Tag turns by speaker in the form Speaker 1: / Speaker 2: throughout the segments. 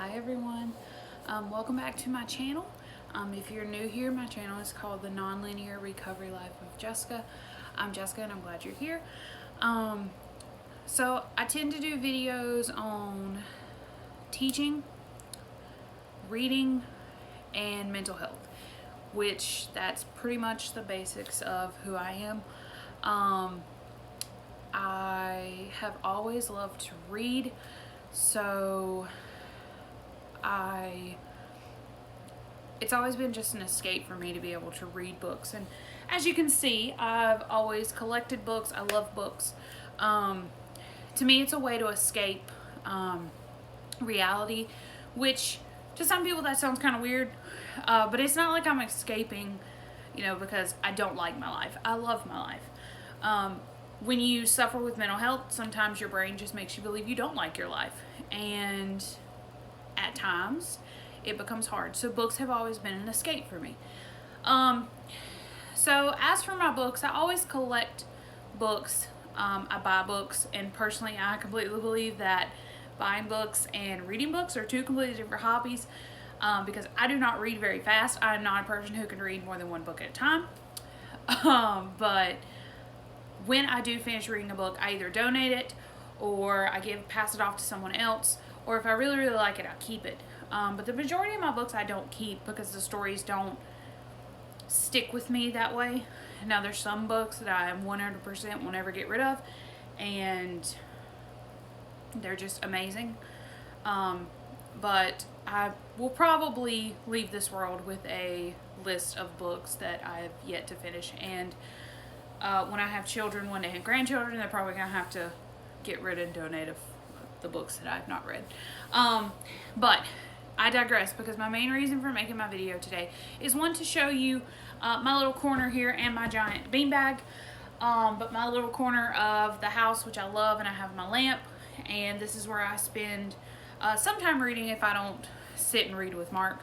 Speaker 1: Hi everyone, welcome back to my channel. If you're new here, my channel is called The Nonlinear Recovery Life of Jessica. I'm Jessica and I'm glad you're here. So I tend to do videos on teaching, reading, and mental health, which that's pretty much the basics of who I am. I have always loved to read, so it's always been just an escape for me to be able to read books. And as you can see, I've always collected books. I love books. To me, it's a way to escape reality, which to some people that sounds kind of weird, but it's not like I'm escaping, because I don't like my life. I love my life. When you suffer with mental health, sometimes your brain just makes you believe you don't like your life, and at times it becomes hard. So books have always been an escape for me. So as for my books, I always collect books. I buy books, and personally I completely believe that buying books and reading books are two completely different hobbies, because I do not read very fast. I'm not a person who can read more than one book at a time. But when I do finish reading a book, I either donate it or I pass it off to someone else, or if I really, really like it, I'll keep it. But the majority of my books I don't keep because the stories don't stick with me that way. Now there's some books that I 100% will never get rid of, and they're just amazing. But I will probably leave this world with a list of books that I have yet to finish, and when I have children one day and grandchildren, they're probably going to have to get rid and donate of the books that I've not read. But I digress, because my main reason for making my video today is one, to show you my little corner here and my giant beanbag, but my little corner of the house, which I love, and I have my lamp, and this is where I spend some time reading if I don't sit and read with Mark.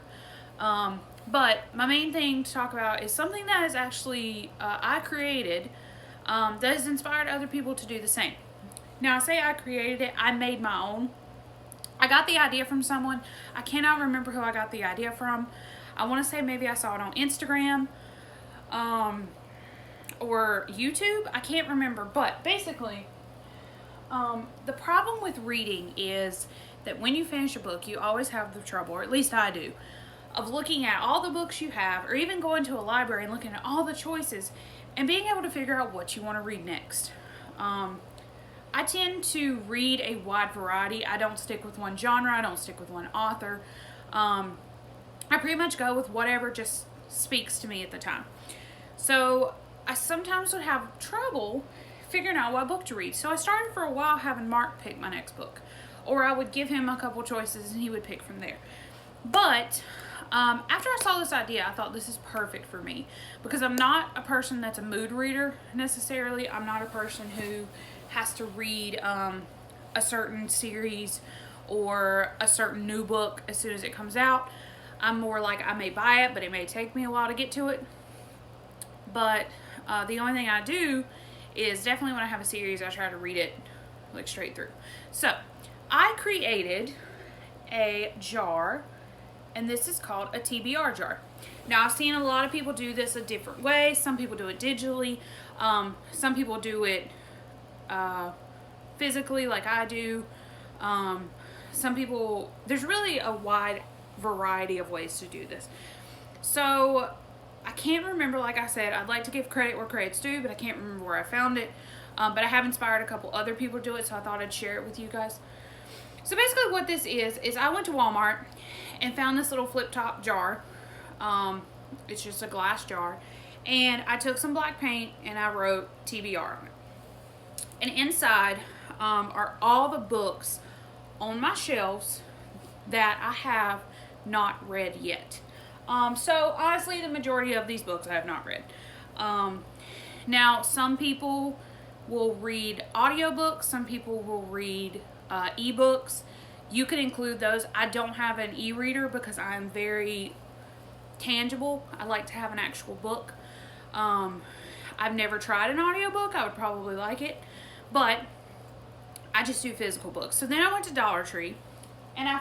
Speaker 1: But my main thing to talk about is something that is actually I created, that has inspired other people to do the same. Now I say I created it, I made my own. I got the idea from someone. I cannot remember who I got the idea from. I want to say maybe I saw it on Instagram or YouTube. I can't remember, but basically the problem with reading is that when you finish a book, you always have the trouble, or at least I do, of looking at all the books you have, or even going to a library and looking at all the choices and being able to figure out what you want to read next. I tend to read a wide variety. I don't stick with one genre. I don't stick with one author. I pretty much go with whatever just speaks to me at the time. So I sometimes would have trouble figuring out what book to read. So I started for a while having Mark pick my next book, or I would give him a couple choices and he would pick from there. But after I saw this idea, I thought this is perfect for me, because I'm not a person that's a mood reader necessarily. I'm not a person who has to read a certain series or a certain new book as soon as it comes out. I'm more like, I may buy it, but it may take me a while to get to it. But the only thing I do is definitely when I have a series, I try to read it like straight through. So I created a jar, and this is called a TBR jar. Now I've seen a lot of people do this a different way. Some people do it digitally. Some people do it physically like I do. Some people, there's really a wide variety of ways to do this. So I can't remember, like I said, I'd like to give credit where credit's due, but I can't remember where I found it. But I have inspired a couple other people to do it, so I thought I'd share it with you guys. So basically what this is I went to Walmart and found this little flip top jar. It's just a glass jar, and I took some black paint and I wrote TBR on it. And inside are all the books on my shelves that I have not read yet. So honestly, the majority of these books I have not read. Now some people will read audiobooks, some people will read ebooks. You can include those. I don't have an e-reader because I'm very tangible. I like to have an actual book. I've never tried an audiobook. I would probably like it, but I just do physical books. So then I went to Dollar Tree and I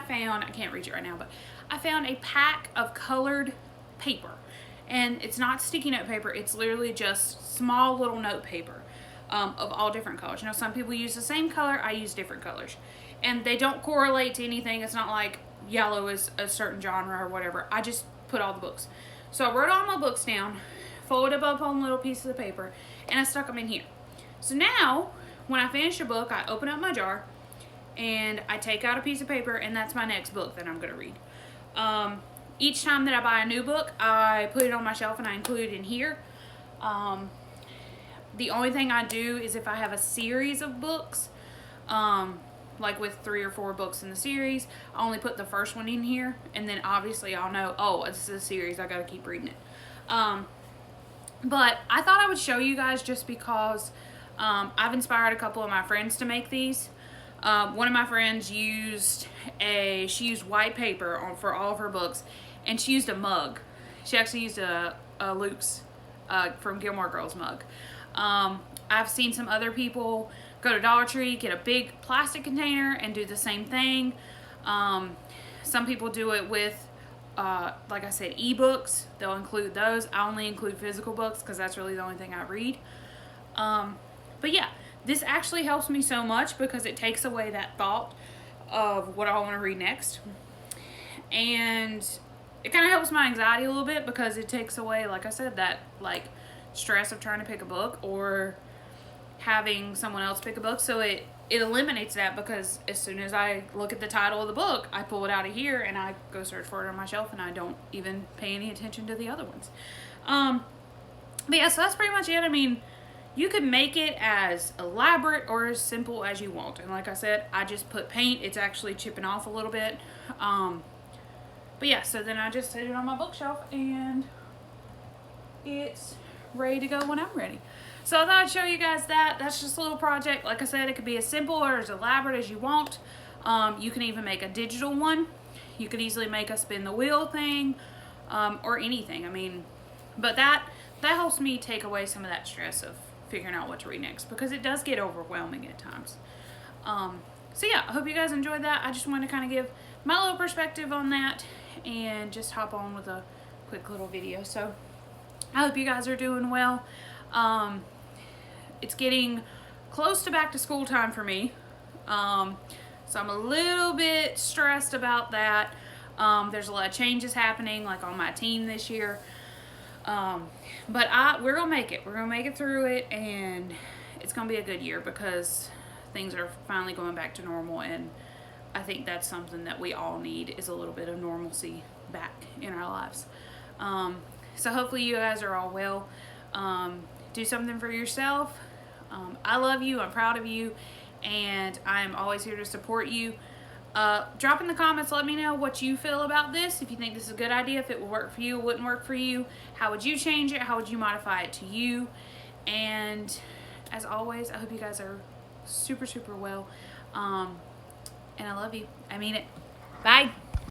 Speaker 1: can't reach it right now, but I found a pack of colored paper. And it's not sticky note paper, it's literally just small little note paper of all different colors. You know, some people use the same color, I use different colors. And they don't correlate to anything. It's not like yellow is a certain genre or whatever. I just put all the books. So I wrote all my books down, folded them up on little pieces of paper, and I stuck them in here. So now, when I finish a book, I open up my jar, and I take out a piece of paper, and that's my next book that I'm going to read. Each time that I buy a new book, I put it on my shelf and I include it in here. The only thing I do is if I have a series of books, like with 3 or 4 books in the series, I only put the first one in here, and then obviously I'll know, oh, this is a series, I gotta keep reading it. But I thought I would show you guys just because I've inspired a couple of my friends to make these. One of my friends used white paper for all of her books, and she used a mug. She actually used a Luke's from Gilmore Girls mug. I've seen some other people go to Dollar Tree, get a big plastic container, and do the same thing. Some people do it with, like I said, ebooks. They'll include those. I only include physical books because that's really the only thing I read. But yeah, this actually helps me so much because it takes away that thought of what I want to read next. And it kind of helps my anxiety a little bit because it takes away, like I said, that like stress of trying to pick a book or having someone else pick a book. So it eliminates that because as soon as I look at the title of the book, I pull it out of here and I go search for it on my shelf, and I don't even pay any attention to the other ones. But yeah, so that's pretty much it. I mean, you could make it as elaborate or as simple as you want. And like I said, I just put paint. It's actually chipping off a little bit. But yeah, so then I just set it on my bookshelf and it's ready to go when I'm ready. So I thought I'd show you guys that. That's just a little project. Like I said, it could be as simple or as elaborate as you want. You can even make a digital one. You could easily make a spin the wheel thing, or anything. I mean, but that helps me take away some of that stress of figuring out what to read next, because it does get overwhelming at times. So yeah, I hope you guys enjoyed that. I just wanted to kind of give my little perspective on that and just hop on with a quick little video. So I hope you guys are doing well. It's getting close to back to school time for me. So I'm a little bit stressed about that. There's a lot of changes happening, like on my team this year. But we're gonna make it. We're gonna make it through it, and it's gonna be a good year because things are finally going back to normal, and I think that's something that we all need, is a little bit of normalcy back in our lives. So hopefully you guys are all well. Do something for yourself. I love you. I'm proud of you, and I am always here to support you. Drop in the comments, let me know what you feel about this. If you think this is a good idea, if it will work for you, it wouldn't work for you. How would you change it? How would you modify it to you? And as always, I hope you guys are super, super well. And I love you. I mean it. Bye.